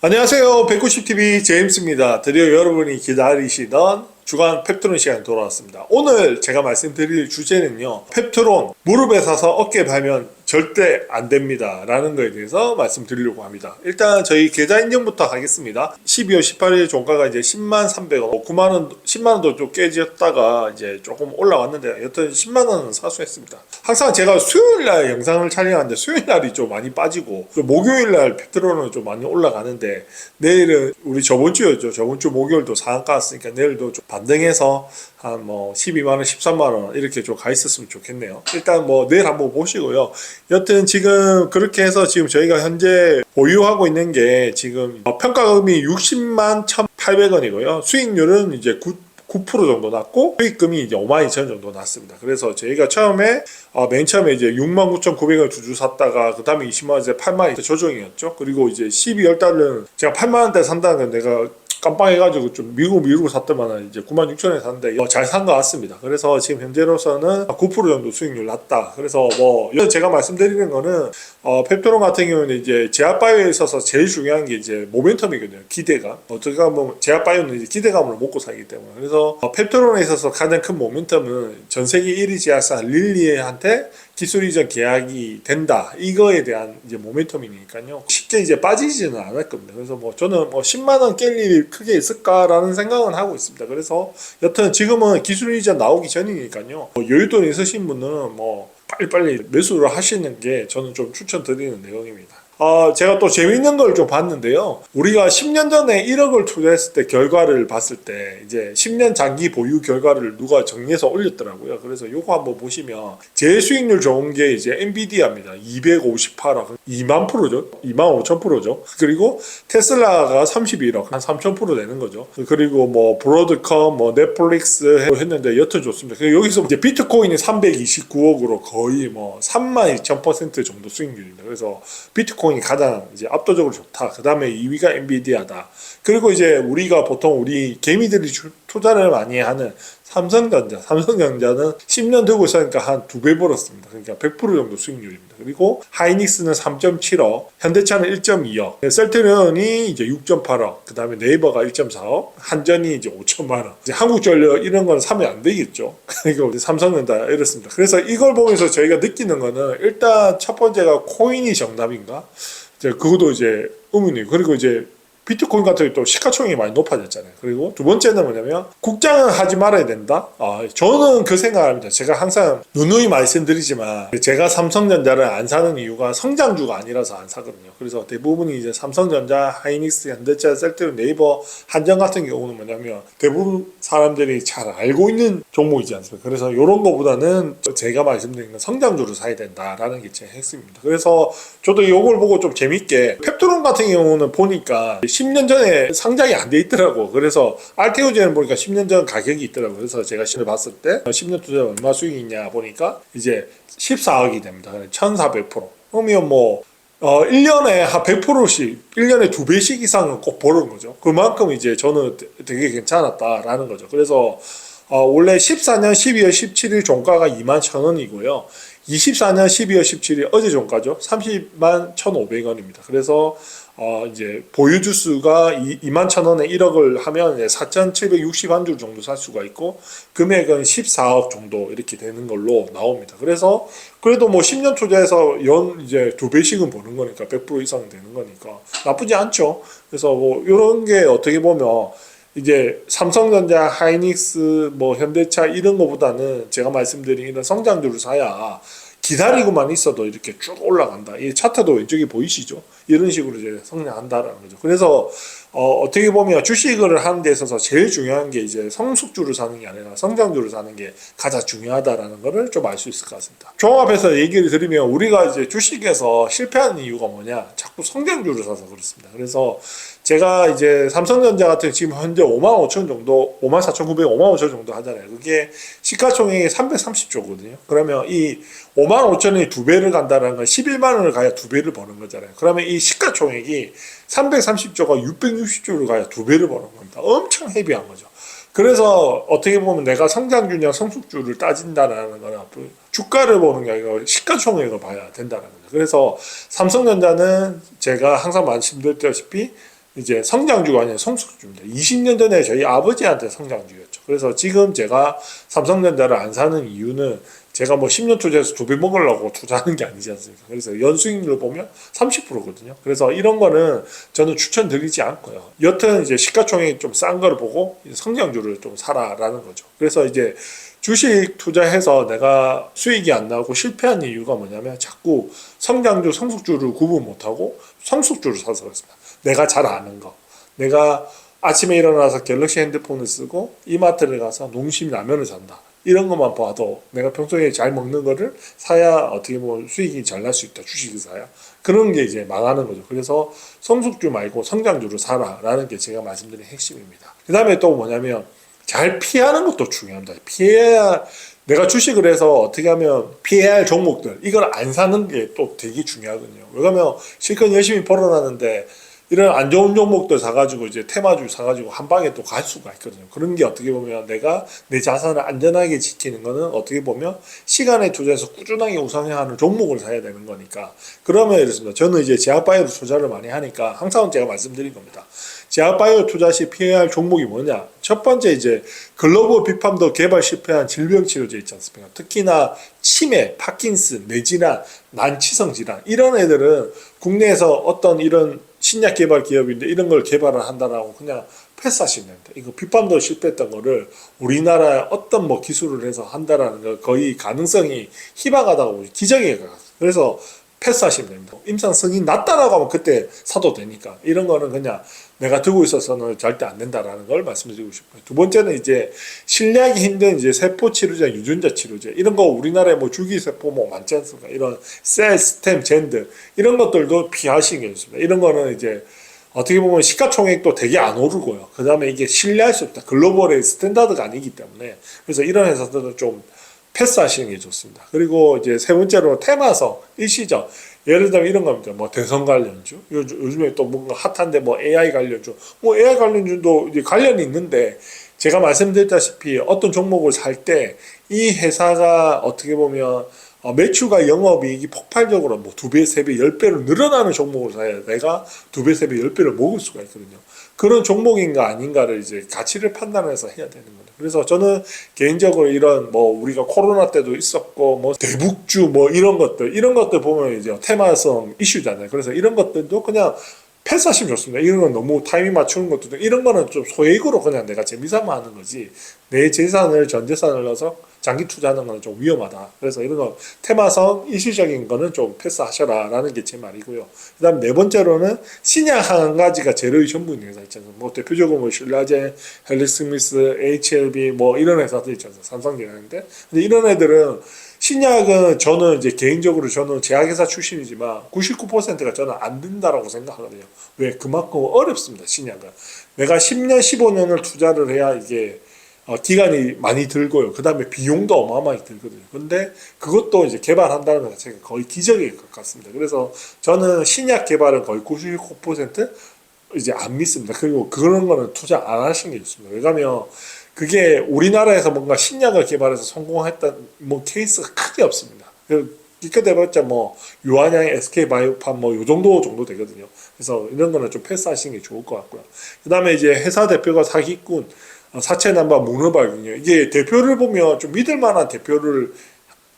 안녕하세요. 190TV 제임스입니다. 드디어 여러분이 기다리시던 주간 펩트론 시간이 돌아왔습니다. 오늘 제가 말씀드릴 주제는요. 펩트론 무릎에 사서 어깨에 바르면 절대 안 됩니다 라는 거에 대해서 말씀드리려고 합니다. 일단 저희 계좌 인증부터 하겠습니다. 12월 18일 종가가 이제 10만 300원, 9만원, 10만원도 좀 깨졌다가 이제 조금 올라왔는데 여튼 10만원은 사수했습니다. 항상 제가 수요일날 영상을 촬영하는데 수요일날이 좀 많이 빠지고 목요일날 펩트론은 좀 많이 올라가는데 내일은 우리 저번 주였죠. 저번 주 목요일도 상한가 왔으니까 내일도 좀 반등해서 한 뭐 12만원, 13만원 이렇게 좀 가 있었으면 좋겠네요. 일단 뭐 내일 한번 보시고요. 여튼 지금 그렇게 해서 지금 저희가 현재 보유하고 있는 게 지금 평가금이 60만 1,800원이고요. 수익률은 이제 9% 정도 났고 수익금이 이제 52,000원 정도 났습니다. 그래서 저희가 처음에 맨 처음에 이제 69,900원 두 주 샀다가 그 다음에 20만원 이제 8만원 조정이었죠. 그리고 이제 12월 달은 제가 8만원대 산다는 건 내가 깜빡해가지고 좀 미루고 샀더만 이제 96,000원에 샀는데 잘 산 것 같습니다. 그래서 지금 현재로서는 9% 정도 수익률 났다. 그래서 뭐 제가 말씀드리는 거는 펩트론 같은 경우는 이제 제약바이오에 있어서 제일 중요한 게 이제 모멘텀이거든요. 기대감. 어떻게 보면 제약바이오는 이제 기대감을 먹고 살기 때문에 그래서 펩트론에 있어서 가장 큰 모멘텀은 전 세계 1위 제약사 릴리에한테 기술 이전 계약이 된다. 이거에 대한 이제 모멘텀이니까요. 쉽게 이제 빠지지는 않을 겁니다. 그래서 뭐 저는 뭐 10만원 깰 일이 크게 있을까라는 생각은 하고 있습니다. 그래서 여튼 지금은 기술 이전 나오기 전이니까요. 뭐 여윳돈 있으신 분은 뭐 빨리빨리 매수를 하시는 게 저는 좀 추천드리는 내용입니다. 제가 또 재밌는 걸 좀 봤는데요. 우리가 10년 전에 1억을 투자했을 때 결과를 봤을 때 이제 10년 장기 보유 결과를 누가 정리해서 올렸더라고요. 그래서 요거 한번 보시면 제일 수익률 좋은 게 이제 엔비디아입니다. 258억, 2만 프로죠. 2만 5천 프로죠. 그리고 테슬라가 31억, 한 3천% 되는 거죠. 그리고 뭐 브로드컴, 뭐 넷플릭스 했는데 여튼 좋습니다. 그리고 여기서 이제 비트코인이 329억으로 거의 뭐 32,000% 정도 수익률입니다. 그래서 비트코인이 가장 이제 압도적으로 좋다. 그 다음에 2위가 엔비디아다. 그리고 이제 우리가 보통 우리 개미들이 투자를 많이 하는 삼성전자는 10년 들고 있으니까 한 2배 벌었습니다. 그러니까 100% 정도 수익률입니다. 그리고 하이닉스는 3.7억, 현대차는 1.2억, 셀트리온이 이제 6.8억, 그 다음에 네이버가 1.4억, 한전이 이제 5천만 원. 이제 한국전력 이런 건 사면 안 되겠죠. 그리고 삼성전자 이렇습니다. 그래서 이걸 보면서 저희가 느끼는 거는 일단 첫 번째가 코인이 정답인가? 그것도 이제 의문이에요. 그리고 이제 비트코인 같은 게 또 시가총액이 많이 높아졌잖아요. 그리고 두 번째는 뭐냐면 국장은 하지 말아야 된다. 저는 그 생각합니다. 제가 항상 누누이 말씀드리지만 제가 삼성전자를 안 사는 이유가 성장주가 아니라서 안 사거든요. 그래서 대부분이 이제 삼성전자, 하이닉스, 현대차, 셀트리온, 네이버, 한전 같은 경우는 뭐냐면 대부분 사람들이 잘 알고 있는 종목이지 않습니까? 그래서 이런 거보다는 제가 말씀드린 건 성장주를 사야 된다라는 게 제 핵심입니다. 그래서 저도 이걸 보고 좀 재밌게 펩트론 같은 경우는 보니까 10년 전에 상장이 안 돼 있더라고. 그래서 알테오젠을 보니까 10년 전 가격이 있더라고. 그래서 제가 시를 봤을 때 10년 투자 얼마 수익이 있냐 보니까 이제 14억이 됩니다. 1400%. 그러면 뭐 1년에 한 100%씩 1년에 2배씩 이상은 꼭 버는 거죠. 그만큼 이제 저는 되게 괜찮았다라는 거죠. 그래서 원래 14년 12월 17일 종가가 21,000원이고요. 24년 12월 17일 어제 종가죠. 30만 1,500원입니다. 그래서 이제 보유 주수가 21,000원에 1억을 하면 4,761줄 정도 살 수가 있고 금액은 14억 정도 이렇게 되는 걸로 나옵니다. 그래서 그래도 뭐 10년 투자해서 연 이제 2배씩은 버는 거니까 100% 이상 되는 거니까 나쁘지 않죠. 그래서 뭐 이런 게 어떻게 보면 이제 삼성전자, 하이닉스, 뭐 현대차 이런 거보다는 제가 말씀드린 이런 성장주를 사야 기다리고만 있어도 이렇게 쭉 올라간다. 이 차트도 왼쪽에 보이시죠? 이런 식으로 이제 성장한다라는 거죠. 그래서 어떻게 보면 주식을 하는 데 있어서 제일 중요한 게 이제 성숙주를 사는 게 아니라 성장주를 사는 게 가장 중요하다라는 거를 좀 알 수 있을 것 같습니다. 종합해서 얘기를 드리면 우리가 이제 주식에서 실패하는 이유가 뭐냐? 자꾸 성장주를 사서 그렇습니다. 그래서 제가 이제 삼성전자 같은 지금 현재 55,000 정도, 54,900, 55,000 정도 하잖아요. 그게 시가총액이 330조거든요. 그러면 이 55,000원이 2배를 간다는 건 11만 원을 가야 2배를 버는 거잖아요. 그러면 이 시가총액이 330조가 660조를 가야 2배를 버는 겁니다. 엄청 헤비한 거죠. 그래서 어떻게 보면 내가 성장주냐 성숙주를 따진다는 거는 주가를 보는 게 아니라 시가총액을 봐야 된다는 거죠. 그래서 삼성전자는 제가 항상 말씀드렸다시피 이제 성장주가 아니라 성숙주입니다. 20년 전에 저희 아버지한테 성장주였죠. 그래서 지금 제가 삼성전자를 안 사는 이유는 제가 뭐 10년 투자해서 2배 먹으려고 투자하는 게 아니지 않습니까? 그래서 연수익률 보면 30%거든요. 그래서 이런 거는 저는 추천드리지 않고요. 여튼 이제 시가총액이 좀 싼 걸 보고 성장주를 좀 사라라는 거죠. 그래서 이제 주식 투자해서 내가 수익이 안 나오고 실패한 이유가 뭐냐면 자꾸 성장주, 성숙주를 구분 못하고 성숙주를 사서 그렇습니다. 내가 잘 아는 거. 내가 아침에 일어나서 갤럭시 핸드폰을 쓰고 이마트를 가서 농심 라면을 산다. 이런 것만 봐도 내가 평소에 잘 먹는 거를 사야 어떻게 보면 수익이 잘 날 수 있다. 주식을 사야. 그런 게 이제 망하는 거죠. 그래서 성숙주 말고 성장주를 사라라는 게 제가 말씀드린 핵심입니다. 그 다음에 또 뭐냐면 잘 피하는 것도 중요합니다. 피해야 내가 주식을 해서 어떻게 하면 피해야 할 종목들 이걸 안 사는 게 또 되게 중요하거든요. 왜냐면 실컷 열심히 벌어놨는데 이런 안 좋은 종목들 사가지고 이제 테마주 사가지고 한 방에 또 갈 수가 있거든요. 그런 게 어떻게 보면 내가 내 자산을 안전하게 지키는 거는 어떻게 보면 시간에 투자해서 꾸준하게 우상향 하는 종목을 사야 되는 거니까. 그러면 이렇습니다. 저는 이제 제약바이오 투자를 많이 하니까 항상 제가 말씀드린 겁니다. 제약바이오 투자 시 피해야 할 종목이 뭐냐? 첫 번째 이제 글로벌 비팜도 개발 실패한 질병치료제 있지 않습니까? 특히나 치매, 파킨슨, 뇌질환, 난치성 질환 이런 애들은 국내에서 어떤 이런 신약 개발 기업인데 이런 걸 개발을 한다라고 그냥 패스하시면 됩니다. 이거 비팜도 실패했던 거를 우리나라에 어떤 뭐 기술을 해서 한다라는 거 거의 가능성이 희박하다고 기적에 가깝습니다. 그래서 패스하시면 됩니다. 임상 승인 났다라고 하면 그때 사도 되니까 이런 거는 그냥 내가 들고 있어서는 절대 안 된다라는 걸 말씀드리고 싶어요. 두 번째는 이제 신뢰하기 힘든 이제 세포 치료제, 유전자 치료제 이런 거 우리나라에 뭐 줄기세포 뭐 많지 않습니까? 이런 셀, 스템, 젠드 이런 것들도 피하시는 게 좋습니다. 이런 거는 이제 어떻게 보면 시가총액도 되게 안 오르고요. 그 다음에 이게 신뢰할 수 없다. 글로벌의 스탠다드가 아니기 때문에 그래서 이런 회사들은 좀 패스하시는 게 좋습니다. 그리고 이제 세 번째로 테마성, 일시적. 예를 들면 이런 겁니다. 뭐 대선 관련주. 요즘에 또 뭔가 핫한데 뭐 AI 관련주. 뭐 AI 관련주도 이제 관련이 있는데 제가 말씀드렸다시피 어떤 종목을 살 때 이 회사가 어떻게 보면 매출과 영업이익이 폭발적으로 뭐 2배, 3배, 10배로 늘어나는 종목을 사야 내가 2배, 3배, 10배를 먹을 수가 있거든요. 그런 종목인가 아닌가를 이제 가치를 판단해서 해야 되는 거죠. 그래서 저는 개인적으로 이런 뭐 우리가 코로나 때도 있었고 뭐 대북주 뭐 이런 것들 보면 이제 테마성 이슈잖아요. 그래서 이런 것들도 그냥 패스하시면 좋습니다. 이런 건 너무 타이밍 맞추는 것도 이런 거는 좀 소액으로 그냥 내가 재미삼아 하는 거지 내 재산을 전 재산을 넣어서 장기 투자하는 거는 좀 위험하다. 그래서 이런 거 테마성 일시적인 거는 좀 패스하셔라라는 게 제 말이고요. 그다음 네 번째로는 신약 한 가지가 재료의 전부인 회사 있잖아요. 뭐 대표적으로 뭐 신라젠, 헬릭스미스, HLB 뭐 이런 회사들 있잖아요. 삼성전자인데 근데 이런 애들은 신약은 저는 이제 개인적으로 저는 제약회사 출신이지만 99%가 저는 안 된다라고 생각하거든요. 왜? 그만큼 어렵습니다. 신약은. 내가 10년, 15년을 투자를 해야 이게 기간이 많이 들고요. 그 다음에 비용도 어마어마하게 들거든요. 근데 그것도 이제 개발한다는 것 자체가 거의 기적에 가깝습니다. 그래서 저는 신약 개발은 거의 99% 이제 안 믿습니다. 그리고 그런 거는 투자 안 하시는 게 좋습니다. 왜냐하면 그게 우리나라에서 뭔가 신약을 개발해서 성공했던 뭐 케이스가 크게 없습니다. 기껏 해봤자 뭐 유한양, SK바이오팜 뭐 요 정도 되거든요. 그래서 이런 거는 좀 패스하시는 게 좋을 것 같고요. 그 다음에 이제 회사 대표가 사기꾼, 사채난방, 문어발군요. 이게 대표를 보면 좀 믿을 만한 대표를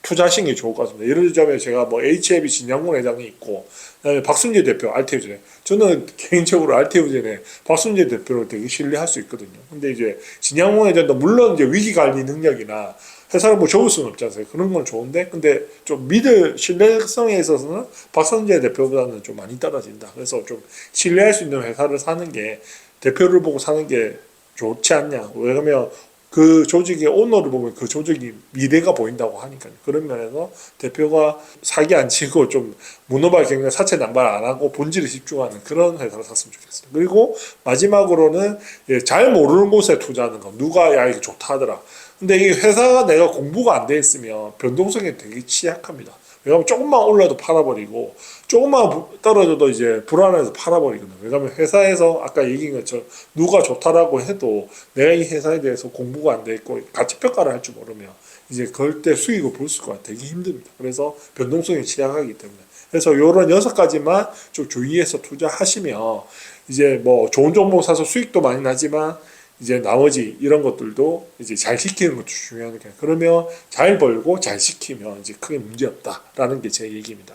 투자하시는 게 좋을 것 같습니다. 예를 들자면 제가 뭐 HLB 진양군 회장이 있고 그다음에 박순재 대표 알테우젠 저는 개인적으로 알테우젠에 박순재 대표를 되게 신뢰할 수 있거든요. 근데 이제 진양군 회장도 물론 이제 위기 관리 능력이나 회사를 뭐 적을 수는 없지 않습니까? 그런 건 좋은데 근데 좀 믿을 신뢰성에 있어서는 박순재 대표보다는 좀 많이 떨어진다. 그래서 좀 신뢰할 수 있는 회사를 사는 게 대표를 보고 사는 게 좋지 않냐. 왜냐면 그 조직의 오너를 보면 그 조직이 미래가 보인다고 하니까요. 그런 면에서 대표가 사기 안 치고 좀 문어발 경영 사채 남발 안 하고 본질에 집중하는 그런 회사를 샀으면 좋겠어요. 그리고 마지막으로는 잘 모르는 곳에 투자하는 거. 누가 야 이게 좋다 하더라. 근데 이 회사가 내가 공부가 안 돼 있으면 변동성이 되게 취약합니다. 왜냐하면 조금만 올라도 팔아버리고 조금만 떨어져도 이제 불안해서 팔아버리거든요. 왜냐하면 회사에서 아까 얘기한 것처럼 누가 좋다라고 해도 내가 이 회사에 대해서 공부가 안 돼 있고 가치평가를 할 줄 모르면 이제 그럴 때 수익을 볼 수가 되게 힘듭니다. 그래서 변동성이 취약하기 때문에. 그래서 요런 6가지만 좀 주의해서 투자하시면 이제 뭐 좋은 종목 사서 수익도 많이 나지만 이제 나머지 이런 것들도 이제 잘 시키는 것도 중요하니까 그러면 잘 벌고 잘 시키면 이제 크게 문제 없다라는 게 제 얘기입니다.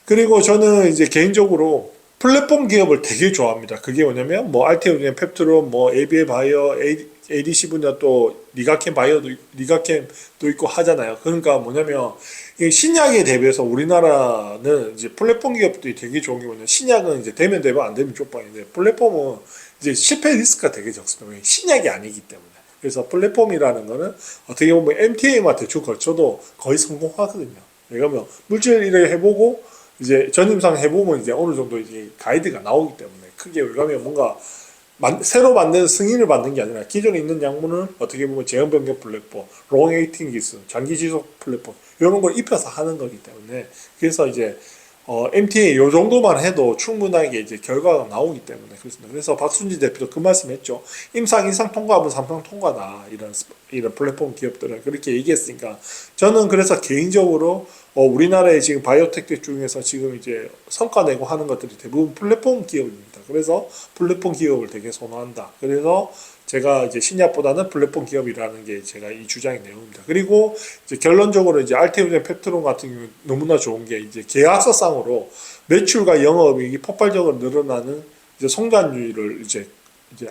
그리고 저는 이제 개인적으로 플랫폼 기업을 되게 좋아합니다. 그게 뭐냐면 뭐 알테오젠, 펩트론, 뭐 ABA 바이오, ADC 분야 또 리가캠 바이오도 리가캠도 있고 하잖아요. 그러니까 뭐냐면 이 신약에 대비해서 우리나라는 이제 플랫폼 기업들이 되게 좋은 게 뭐냐면 신약은 이제 되면 되고 안 되면 쪽방인데 플랫폼은 이제 실패 리스크가 되게 적습니다. 신약이 아니기 때문에. 그래서 플랫폼이라는 거는 어떻게 보면 MTA만 대충 걸쳐도 거의 성공하거든요. 왜냐면 물질 일을 해보고 이제 전임상 해보면 이제 어느 정도 이제 가이드가 나오기 때문에 크게 왜냐면 뭔가 새로 만든 승인을 받는 게 아니라 기존에 있는 약물을 어떻게 보면 제형 변경 플랫폼, 롱 에이팅 기술, 장기 지속 플랫폼 이런 걸 입혀서 하는 거기 때문에 그래서 이제 MTA 요 정도만 해도 충분하게 이제 결과가 나오기 때문에 그렇습니다. 그래서 박순지 대표도 그 말씀했죠. 임상 이상 통과하면 삼상 통과다. 이런 플랫폼 기업들은 그렇게 얘기했으니까 저는 그래서 개인적으로 우리나라의 지금 바이오텍 중에서 지금 이제 성과 내고 하는 것들이 대부분 플랫폼 기업입니다. 그래서 플랫폼 기업을 되게 선호한다. 그래서 제가 이제 신약보다는 플랫폼 기업이라는 게 제가 이 주장의 내용입니다. 그리고 이제 결론적으로 이제 알테오젠 펩트론 같은 경우 너무나 좋은 게 이제 계약서상으로 매출과 영업이익이 폭발적으로 늘어나는 이제 성장률을 이제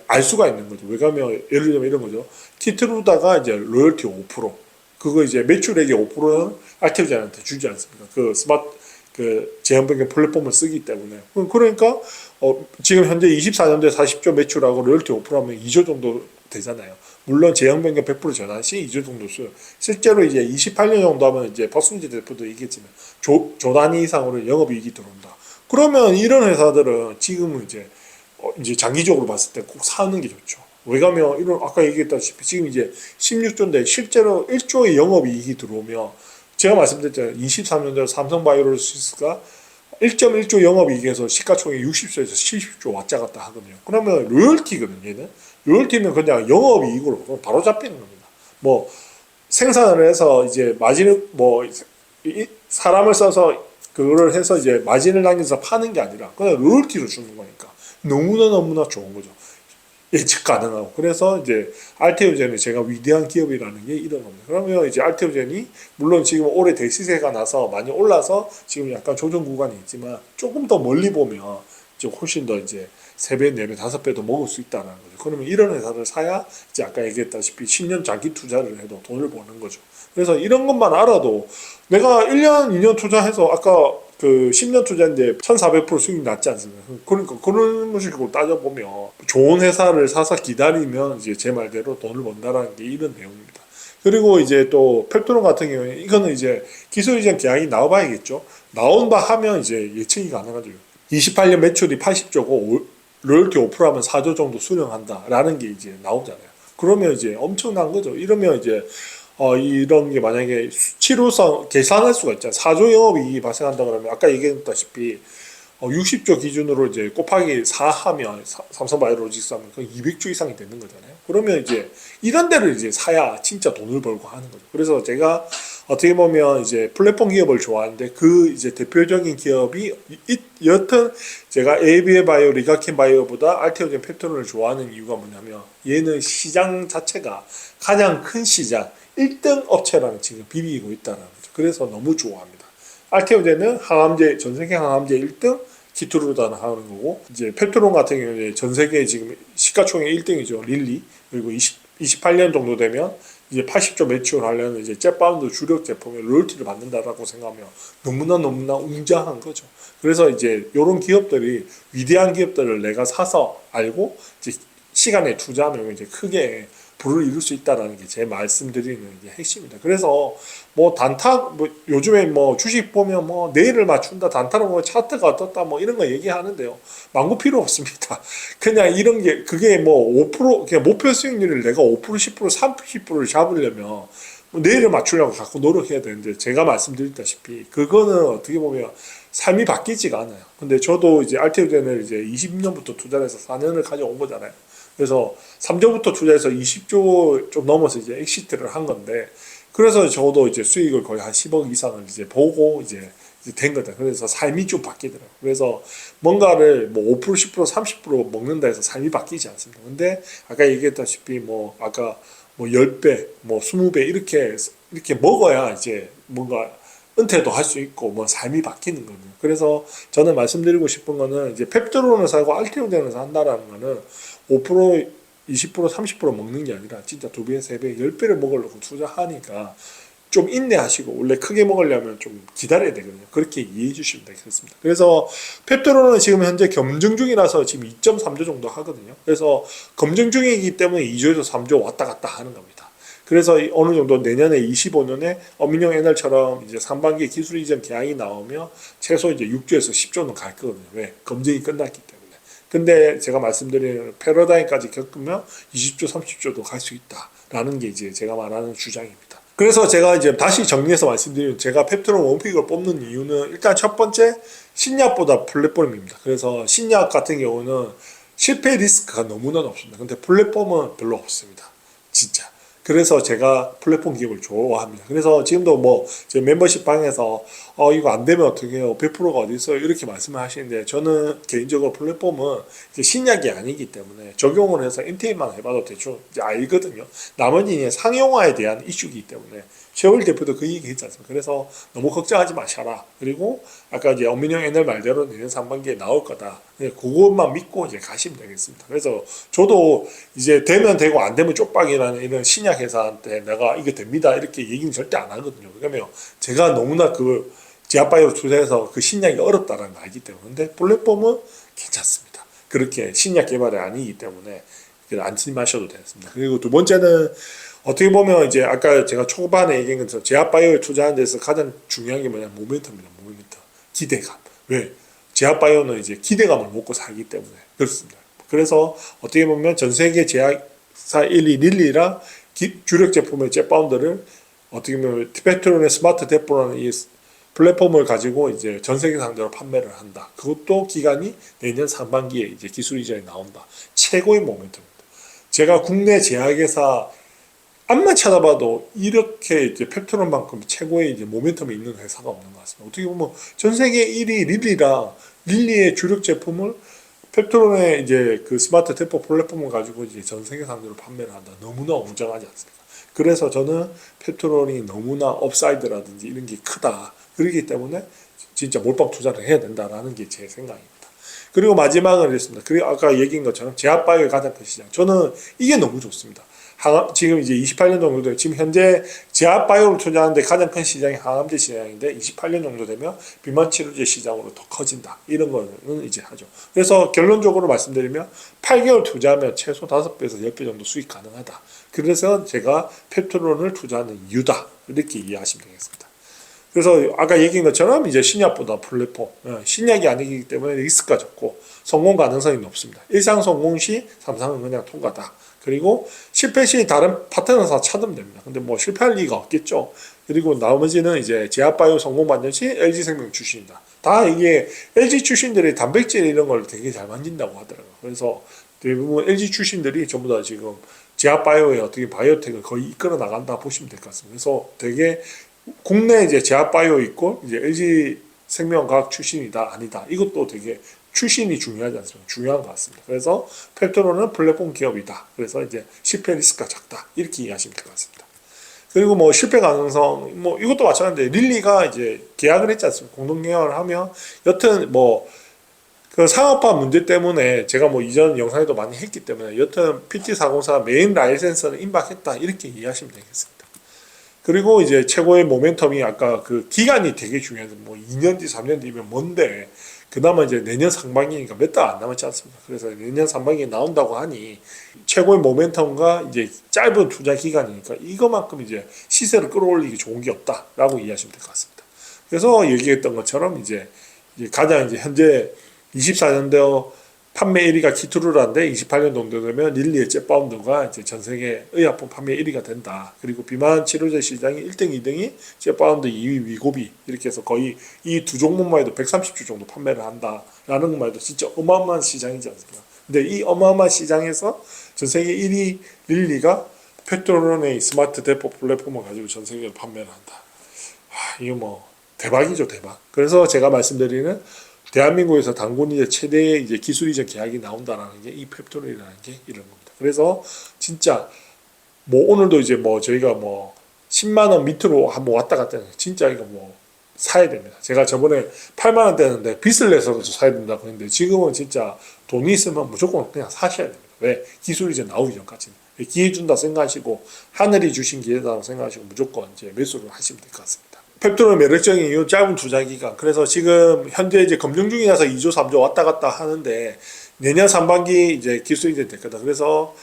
알 수가 있는 거죠. 왜냐면 예를 들면 이런 거죠. 키트루다가 이제 로열티 5%, 그거 이제 매출액의 5%는 알테오젠한테 주지 않습니까? 그 스마트 그 제한 변경 플랫폼을 쓰기 때문에 그러니까 지금 현재 24년도에 40조 매출하고 로열티 5%하면 2조 정도 되잖아요. 물론 제형 변경 100% 전환 시 2조 정도 써요. 실제로 이제 28년 정도 하면 이제 박순지 대표도 얘기했지만 조 단위 이상으로 영업이익이 들어온다. 그러면 이런 회사들은 지금은 이제 장기적으로 봤을 때 꼭 사는 게 좋죠. 왜냐면 이런 아까 얘기했다시피 지금 이제 16조인데 실제로 1조의 영업이익이 들어오면 제가 말씀드렸잖아요. 23년도 삼성바이오로시스가 1.1조 영업이익에서 시가총액 60조에서 70조 왔다 갔다 하거든요. 그러면 로열티거든요. 얘는 로열티는 그냥 영업이익으로 바로 잡히는 겁니다. 뭐 생산을 해서 이제 마진을 뭐 사람을 써서 그거를 해서 이제 마진을 남겨서 파는 게 아니라 그냥 로열티로 주는 거니까 너무나 좋은 거죠. 예측 가능하고. 그래서 이제 알테오젠이 제가 위대한 기업이라는 게 이런 겁니다. 그러면 이제 알테오젠이 물론 지금 올해 대시세가 나서 많이 올라서 지금 약간 조정 구간이 있지만 조금 더 멀리 보면 이제 훨씬 더 이제 3배, 4배, 5배도 먹을 수 있다는 거죠. 그러면 이런 회사를 사야 이제 아까 얘기했다시피 10년 장기 투자를 해도 돈을 버는 거죠. 그래서 이런 것만 알아도 내가 1년, 2년 투자해서 아까 그 10년 투자인데 1400% 수익이 났지 않습니까? 그러니까 그런 식으로 따져보면 좋은 회사를 사서 기다리면 이제 제 말대로 돈을 번다라는 게 이런 내용입니다. 그리고 이제 또 펩트론 같은 경우에 이거는 이제 기술 이전 계약이 나와봐야겠죠. 나온 바 하면 이제 예측이 가능하죠. 28년 매출이 80조고 로열티 5%하면 4조 정도 수령한다라는 게 이제 나오잖아요. 그러면 이제 엄청난 거죠. 이러면 이제 이런 게 만약에 수치로서 계산할 수가 있잖아요. 4조 영업이익이 발생한다 그러면 아까 얘기했다시피 60조 기준으로 이제 곱하기 4 하면 삼성바이오로직스 하면 거의 200조 이상이 되는 거잖아요. 그러면 이제 이런 데를 이제 사야 진짜 돈을 벌고 하는 거죠. 그래서 제가 어떻게 보면 이제 플랫폼 기업을 좋아하는데 그 이제 대표적인 기업이 여튼 제가 ABA 바이오, 리가켄 바이오보다 알테오젠 펩트론을 좋아하는 이유가 뭐냐면 얘는 시장 자체가 가장 큰 시장 1등 업체랑 지금 비비고 있다는 거죠. 그래서 너무 좋아합니다. 알테오젠은 항암제, 전 세계 항암제 1등, 키트루다는 하는 거고, 이제 펩트론 같은 경우는 전 세계 지금 시가총액 1등이죠. 릴리. 그리고 28년 정도 되면 이제 80조 매출을 하려는 이제 젯바운드 주력 제품의 로열티를 받는다라고 생각하면 너무나 웅장한 거죠. 그래서 이제 이런 기업들이 위대한 기업들을 내가 사서 알고 이제 시간에 투자하면 이제 크게 불을 이룰 수 있다라는 게 제 말씀드리는 게 핵심입니다. 그래서 뭐 단타 뭐 요즘에 뭐 주식 보면 뭐 내일을 맞춘다 단타로 뭐 차트가 어떻다 뭐 이런 거 얘기하는데요. 망구 필요 없습니다. 그냥 이런 게 그게 뭐 5% 그냥 목표 수익률을 내가 5% 10% 30%를 잡으려면 뭐 내일을 맞추려고 자꾸 노력해야 되는데 제가 말씀드렸다시피 그거는 어떻게 보면 삶이 바뀌지가 않아요. 근데 저도 이제 알테오젠을 이제 20년부터 투자를 해서 4년을 가져온 거잖아요. 그래서 3조부터 투자해서 20조 좀 넘어서 이제 엑시트를 한 건데, 그래서 저도 이제 수익을 거의 한 10억 이상을 이제 보고 이제 된 거다. 그래서 삶이 좀 바뀌더라고요. 그래서 뭔가를 뭐 5%, 10%, 30% 먹는다 해서 삶이 바뀌지 않습니다. 근데 아까 얘기했다시피 뭐 아까 뭐 10배, 뭐 20배 이렇게 먹어야 이제 뭔가 은퇴도 할 수 있고 뭐 삶이 바뀌는 거죠. 그래서 저는 말씀드리고 싶은 거는 이제 펩트론을 사고 알테오젠을 산다라는 거는 5%, 20%, 30% 먹는 게 아니라 진짜 2배, 3배, 10배를 먹으려고 투자하니까 좀 인내하시고 원래 크게 먹으려면 좀 기다려야 되거든요. 그렇게 이해해 주시면 되겠습니다. 그래서 펩트론은 지금 현재 검증 중이라서 지금 2.3조 정도 하거든요. 그래서 검증 중이기 때문에 2조에서 3조 왔다 갔다 하는 겁니다. 그래서 어느 정도 내년에 25년에 어민용 NR처럼 이제 상반기 기술 이전 계약이 나오면 최소 이제 6조에서 10조는 갈 거거든요. 왜? 검증이 끝났기 때문에. 근데 제가 말씀드리는 패러다임까지 겪으면 20조, 30조도 갈 수 있다라는 게 이제 제가 말하는 주장입니다. 그래서 제가 이제 다시 정리해서 말씀드리면 제가 펩트론 원픽을 뽑는 이유는 일단 첫 번째 신약보다 플랫폼입니다. 그래서 신약 같은 경우는 실패 리스크가 너무나 높습니다. 근데 플랫폼은 별로 없습니다. 진짜. 그래서 제가 플랫폼 기업을 좋아합니다. 그래서 지금도 뭐 제 멤버십 방에서 이거 안 되면 어떻게 해요? 100%가 어디 있어요? 이렇게 말씀을 하시는데 저는 개인적으로 플랫폼은 이제 신약이 아니기 때문에 적용을 해서 MTM만 해봐도 대충 이제 알거든요. 나머지는 상용화에 대한 이슈이기 때문에 최월 대표도 그 얘기 했지 않습니까? 그래서 너무 걱정하지 마셔라. 그리고 아까 이제 엄민영 NL 말대로 내년 상반기에 나올 거다. 그것만 믿고 이제 가시면 되겠습니다. 그래서 저도 이제 되면 되고 안 되면 쪽박이라는 이런 신약 회사한테 내가 이게 됩니다. 이렇게 얘기는 절대 안 하거든요. 왜냐면 제가 너무나 그 제약바이오 투자해서 그 신약이 어렵다는 걸 알기 때문에. 근데 플랫폼은 괜찮습니다. 그렇게 신약 개발이 아니기 때문에 안심하셔도 되겠습니다. 그리고 두 번째는 어떻게 보면 이제 아까 제가 초반에 얘기한 것처럼 제약바이오에 투자하는 데서 가장 중요한 게 뭐냐 모멘텀입니다. 모멘텀. 기대감. 왜? 제약바이오는 이제 기대감을 먹고 살기 때문에 그렇습니다. 그래서 어떻게 보면 전 세계 제약사 1위 릴리랑 주력 제품의 jet바운더를 어떻게 보면 펩트론의 스마트 데포라는 이 플랫폼을 가지고 이제 전 세계 상대로 판매를 한다. 그것도 기간이 내년 상반기에 이제 기술 이전이 나온다. 최고의 모멘텀입니다. 제가 국내 제약회사 암만 찾아봐도 이렇게 이제 펩트론만큼 최고의 이제 모멘텀이 있는 회사가 없는 것 같습니다. 어떻게 보면 전 세계 1위 릴리랑 릴리의 주력 제품을 펩트론의 이제 그 스마트 데포 플랫폼을 가지고 이제 전 세계 상대로 판매를 한다. 너무나 웅장하지 않습니까? 그래서 저는 펩트론이 너무나 업사이드라든지 이런 게 크다. 그렇기 때문에 진짜 몰빵 투자를 해야 된다라는 게 제 생각입니다. 그리고 마지막은 이랬습니다. 그리고 아까 얘기한 것처럼 제약바이오의 가장 큰 시장. 저는 이게 너무 좋습니다. 지금 이제 28년 정도 돼요. 지금 현재 제약바이오를 투자하는데 가장 큰 시장이 항암제 시장인데 28년 정도 되면 비만 치료제 시장으로 더 커진다. 이런 거는 이제 하죠. 그래서 결론적으로 말씀드리면 8개월 투자하면 최소 5배에서 10배 정도 수익 가능하다. 그래서 제가 펩트론을 투자하는 이유다. 이렇게 이해하시면 되겠습니다. 그래서 아까 얘기한 것처럼 이제 신약보다 플랫폼, 신약이 아니기 때문에 리스크가 적고 성공 가능성이 높습니다. 일상 성공 시 삼성은 그냥 통과다. 그리고 실패 시 다른 파트너사 찾으면 됩니다. 근데 뭐 실패할 리가 없겠죠. 그리고 나머지는 이제 제약바이오 성공 반전 시 LG생명 출신이다. 다 이게 LG 출신들이 단백질 이런 걸 되게 잘 만진다고 하더라고요. 그래서 대부분 LG 출신들이 전부 다 지금 제약바이오의 어떻게 바이오텍을 거의 이끌어 나간다 보시면 될 것 같습니다. 그래서 되게 국내 이제 제약바이오 있고 이제 LG생명과학 출신이다 아니다. 이것도 되게 출신이 중요하지 않습니까? 중요한 것 같습니다. 그래서 펩트론은 플랫폼 기업이다. 그래서 이제 실패 리스크가 작다. 이렇게 이해하시면 될 것 같습니다. 그리고 뭐 실패 가능성, 뭐 이것도 마찬가지인데 릴리가 이제 계약을 했지 않습니까? 공동 계약을 하면 여튼 뭐 그 상업화 문제 때문에 제가 뭐 이전 영상에도 많이 했기 때문에 여튼 PT404 메인 라이센스는 임박했다. 이렇게 이해하시면 되겠습니다. 그리고 이제 최고의 모멘텀이 아까 그 기간이 되게 중요해요. 뭐 2년 뒤, 3년 뒤면 뭔데 그나마 이제 내년 상반기니까 몇 달 안 남았지 않습니까? 그래서 내년 상반기에 나온다고 하니 최고의 모멘텀과 이제 짧은 투자 기간이니까 이거만큼 이제 시세를 끌어올리기 좋은 게 없다라고 이해하시면 될 것 같습니다. 그래서 얘기했던 것처럼 이제 가장 이제 현재 24년도 판매 1위가 키투르라인데 28년 정도 되면 릴리의 젯바운드가 이제 전 세계 의약품 판매 1위가 된다. 그리고 비만 치료제 시장이 1등, 2등이 젯바운드, 2위 위고비 이렇게 해서 거의 이 두 종목만 해도 130주 정도 판매를 한다라는 것만 해도 진짜 어마어마한 시장이지 않습니까? 근데 이 어마어마한 시장에서 전 세계 1위 릴리가 페트로론의 스마트 대포 플랫폼을 가지고 전 세계로 판매를 한다. 이거 뭐 대박이죠, 대박. 그래서 제가 말씀드리는 대한민국에서 단군 이제 최대의 이제 기술 이전 계약이 나온다라는 게 이 펩토론이라는 게 이런 겁니다. 그래서 진짜 뭐 오늘도 이제 뭐 저희가 뭐 10만 원 밑으로 한번 왔다 갔다 했는데 진짜 이거 뭐 사야 됩니다. 제가 저번에 8만 원대였는데 빚을 내서도 사야 된다고 했는데 지금은 진짜 돈이 있으면 무조건 그냥 사셔야 됩니다. 왜? 기술 이전 나오기 전까지는. 기회 준다 생각하시고 하늘이 주신 기회다라고 생각하시고 무조건 이제 매수를 하시면 될 것 같습니다. 펩토는 매력적인 이유 짧은 투자 기간. 그래서 지금 현재 이제 검증 중이라서 2조 3조 왔다 갔다 하는데 내년 상반기 이제 기술 이전 될 거다. 그래서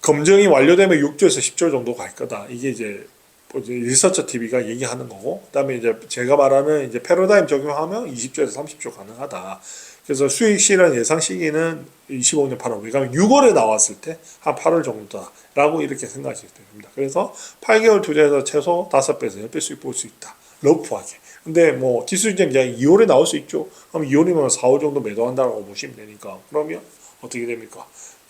검증이 완료되면 6조에서 10조 정도 갈 거다. 이게 이제 리서처 TV가 얘기하는 거고, 그다음에 이제 제가 말하는 이제 패러다임 적용하면 20조에서 30조 가능하다. 그래서 수익 실현 예상 시기는 25년 8월. 왜냐하면 6월에 나왔을 때 한 8월 정도다라고 이렇게 생각하시면 됩니다. 그래서 8개월 투자해서 최소 5배에서 10배 수익 볼 수 있다. 러프하게. 근데 뭐 기술이전 계약이 2월에 나올 수 있죠. 그럼 2월이면 4월 정도 매도한다고 보시면 되니까 그러면 어떻게 됩니까?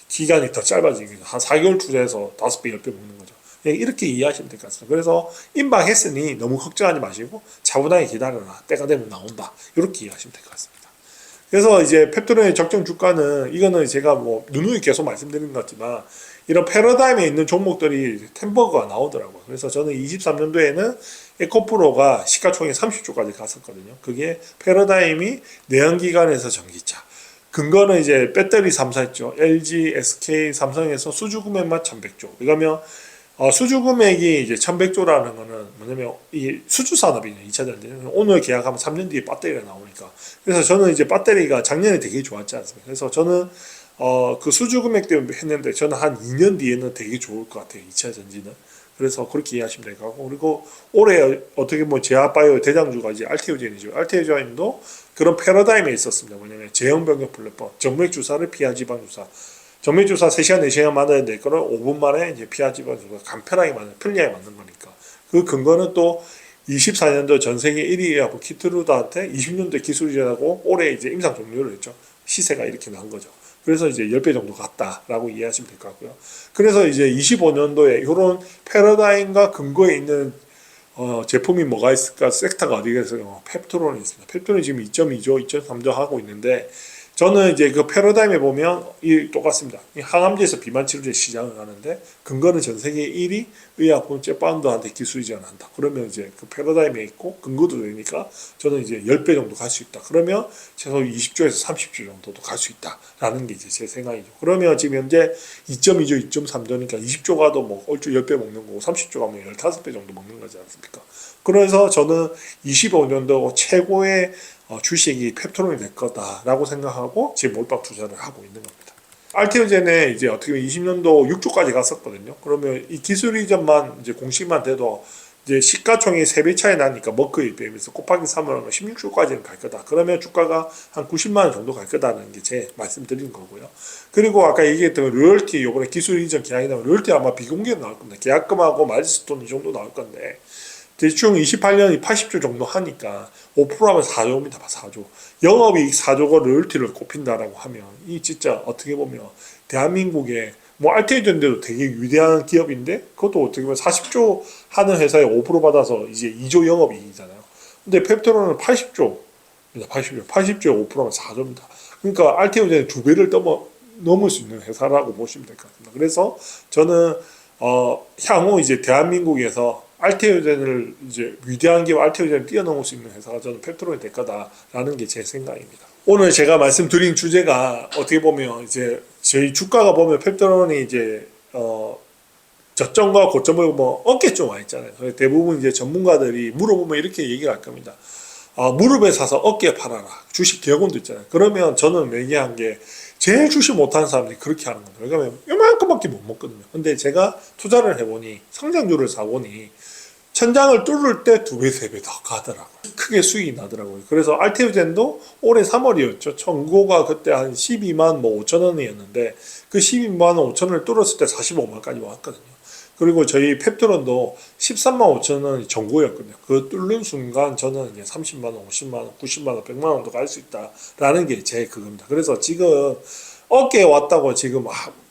기간이 더 짧아집니다. 한 4개월 투자해서 5배, 10배 먹는 거죠. 이렇게 이해하시면 될 것 같습니다. 그래서 임박했으니 너무 걱정하지 마시고 차분하게 기다려라. 때가 되면 나온다. 이렇게 이해하시면 될 것 같습니다. 그래서 이제 펩토론의 적정 주가는 이거는 제가 뭐 누누이 계속 말씀드리는 것 같지만 이런 패러다임에 있는 종목들이 템버가 나오더라고요. 그래서 저는 23년도에는 에코프로가 시가총액 30조까지 갔었거든요. 그게 패러다임이 내연기관에서 전기차. 근거는 이제 배터리 3사 있죠. LG, SK, 삼성에서 수주 금액만 1100조. 왜냐면 수주 금액이 이제 1100조라는 거는 뭐냐면 이 수주 산업이냐 2차 전지는 오늘 계약하면 3년 뒤에 배터리가 나오니까. 그래서 저는 이제 배터리가 작년에 되게 좋았지 않습니까? 그래서 저는 그 수주 금액 때문에 했는데 저는 한 2년 뒤에는 되게 좋을 것 같아요. 2차 전지는. 그래서 그렇게 이해하시면 될 것 같고, 그리고 올해 어떻게 보면 제아바이오 대장주가 이제 알테오젠이죠. 알테오젠도 그런 패러다임에 있었습니다. 뭐냐면 제형병력 플랫폼, 정맥 주사를 피하 지방 주사. 정맥 주사 3시간, 4시간 만에 될 거를 5분 만에 이제 피하 지방 주사 간편하게 만든, 편리하게 만든 거니까. 그 근거는 또 24년도 전 세계 1위하고 키트루다한테 20년도에 기술이라고 올해 이제 임상 종료를 했죠. 시세가 이렇게 난 거죠. 그래서 이제 10배 정도 갔다라고 이해하시면 될 것 같고요. 그래서 이제 25년도에 이런 패러다임과 근거에 있는 제품이 뭐가 있을까? 섹터가 어디가 있어요? 펩토론이 있습니다. 펩토론이 지금 2.2조, 2.3조 하고 있는데 저는 이제 그 패러다임에 보면 이 똑같습니다. 이 항암제에서 비만 치료제 시장을 하는데 근거는 전 세계 1위 의약품 젯바운드한테 기술 이전을 한다. 그러면 이제 그 패러다임에 있고 근거도 되니까 저는 이제 10배 정도 갈 수 있다. 그러면 최소 20조에서 30조 정도도 갈 수 있다라는 게 이제 제 생각이죠. 그러면 지금 현재 2.2조, 2.3조니까 20조 가도 뭐 얼추 10배 먹는 거고 30조 가면 15배 정도 먹는 거지 않습니까? 그래서 저는 25년도 최고의 주식이 펩토론이 될 거다라고 생각하고 지금 몰빵 투자를 하고 있는 겁니다. 알테오젠에 이제 어떻게 보면 20년도 6조까지 갔었거든요. 그러면 이 기술 이전만 이제 공식만 돼도 이제 시가총액 3배 차이 나니까 머크에 비해서 곱하기 3을 하면 16조까지는 갈 거다. 그러면 주가가 한 90만 원 정도 갈 거다는 게 제 말씀드린 거고요. 그리고 아까 얘기했던 로열티, 요번에 기술 이전 계약이 나오면 로열티 아마 비공개로 나올 겁니다. 계약금하고 마일스톤 이 정도 나올 건데 대충 28년이 80조 정도 하니까 5%하면 4조입니다. 4조. 영업이익 4조가 로열티를 꼽힌다라고 하면 이 진짜 어떻게 보면 대한민국의 뭐 알테이전데도 되게 위대한 기업인데 그것도 어떻게 보면 40조 하는 회사에 5% 받아서 이제 2조 영업이익이잖아요. 근데 펩토론은 80조입니다. 80조에 5%하면 4조입니다. 그러니까 알테이전의 2배를 넘을 수 있는 회사라고 보시면 될 것 같습니다. 그래서 저는 향후 이제 대한민국에서 알테오젠을 이제 위대한 기업 알테오젠을 뛰어넘을 수 있는 회사가 저는 펩토론이 될 거다라는 게 제 생각입니다. 오늘 제가 말씀드린 주제가 어떻게 보면 이제 저희 주가가 보면 펩토론이 이제 저점과 고점을 뭐 어깨 좀 와 있잖아요. 대부분 이제 전문가들이 물어보면 이렇게 얘기를 할 겁니다. 무릎에 사서 어깨에 팔아라. 주식 대여금도 있잖아요. 그러면 저는 얘기한 게 제일 주식 못하는 사람들이 그렇게 하는 겁니다. 왜냐면 요만큼밖에 못 먹거든요. 근데 제가 투자를 해보니 성장주를 사보니 천장을 뚫을 때 2배, 3배 더 가더라고요. 크게 수익이 나더라고요. 그래서 알테오젠도 올해 3월이었죠. 청고가 그때 한 12만 5천 원이었는데 그 12만 5천 원을 뚫었을 때 45만까지 왔거든요. 그리고 저희 펩트론도 13만 5천 원이 전고였거든요. 그 뚫는 순간 저는 이제 30만 원, 50만 원, 90만 원, 100만 원도 갈 수 있다라는 게 제 그겁니다. 그래서 지금 어깨에 왔다고 지금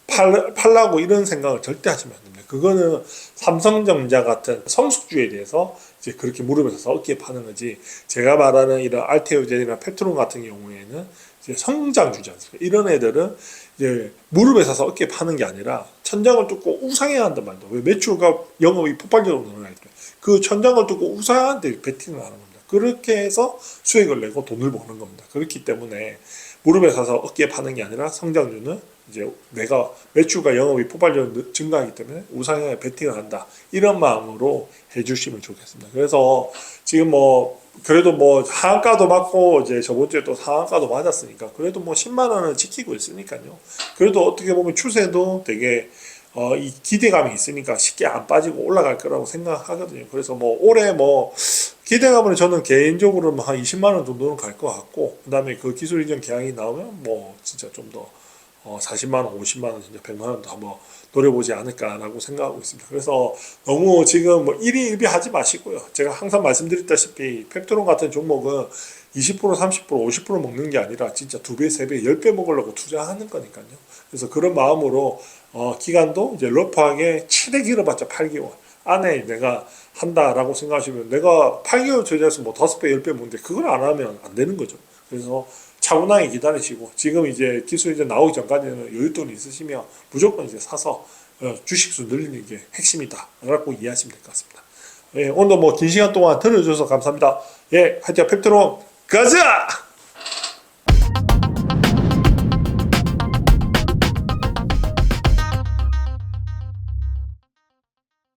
팔라고 이런 생각을 절대 하시면 안 됩니다. 그거는 삼성전자 같은 성숙주에 대해서 이제 그렇게 무릎에 서서 어깨에 파는 거지. 제가 말하는 이런 알테오젠이나 펩트론 같은 경우에는 이제 성장주지 않습니까? 이런 애들은 이제 무릎에 서서 어깨에 파는 게 아니라 천장을 뚫고 우상해야 한단 말이죠. 왜 매출과 영업이 폭발적으로 늘어날 때 그 천장을 뚫고 우상한테 베팅을 하는 겁니다. 그렇게 해서 수익을 내고 돈을 버는 겁니다. 그렇기 때문에 무릎에 서서 어깨에 파는 게 아니라 성장주는 이제 내가 매출과 영업이 폭발적으로 증가하기 때문에 우상향에 베팅을 한다. 이런 마음으로 해주시면 좋겠습니다. 그래서 지금 그래도 하한가도 맞고 이제 저번 주에 또 상한가도 맞았으니까 그래도 10만 원은 지키고 있으니까요. 그래도 어떻게 보면 추세도 되게 이 기대감이 있으니까 쉽게 안 빠지고 올라갈 거라고 생각하거든요. 그래서 올해 기대감은 저는 개인적으로 한 20만 원 정도는 갈 것 같고, 그 다음에 그 기술 이전 계약이 나오면 진짜 좀 더 40만 원, 50만 원, 진짜 100만 원도 한번 노려보지 않을까라고 생각하고 있습니다. 그래서 너무 지금 일희일비하지 마시고요. 제가 항상 말씀드렸다시피 펩트론 같은 종목은 20%, 30%, 50% 먹는 게 아니라 진짜 2배, 3배, 10배 먹으려고 투자하는 거니까요. 그래서 그런 마음으로 기간도 이제 러프하게 최대 길어봤자 8개월 안에 내가 한다라고 생각하시면 내가 8개월 투자해서 5배, 10배 먹는데 그걸 안 하면 안 되는 거죠. 그래서 차분하게 기다리시고 지금 이제 기술 이제 나오기 전까지는 여윳돈이 있으시면 무조건 이제 사서 주식수 늘리는 게 핵심이다라고 이해하시면 될 것 같습니다. 예, 오늘도 긴 시간 동안 들어주셔서 감사합니다. 예, 하여튼 펩트론 가자!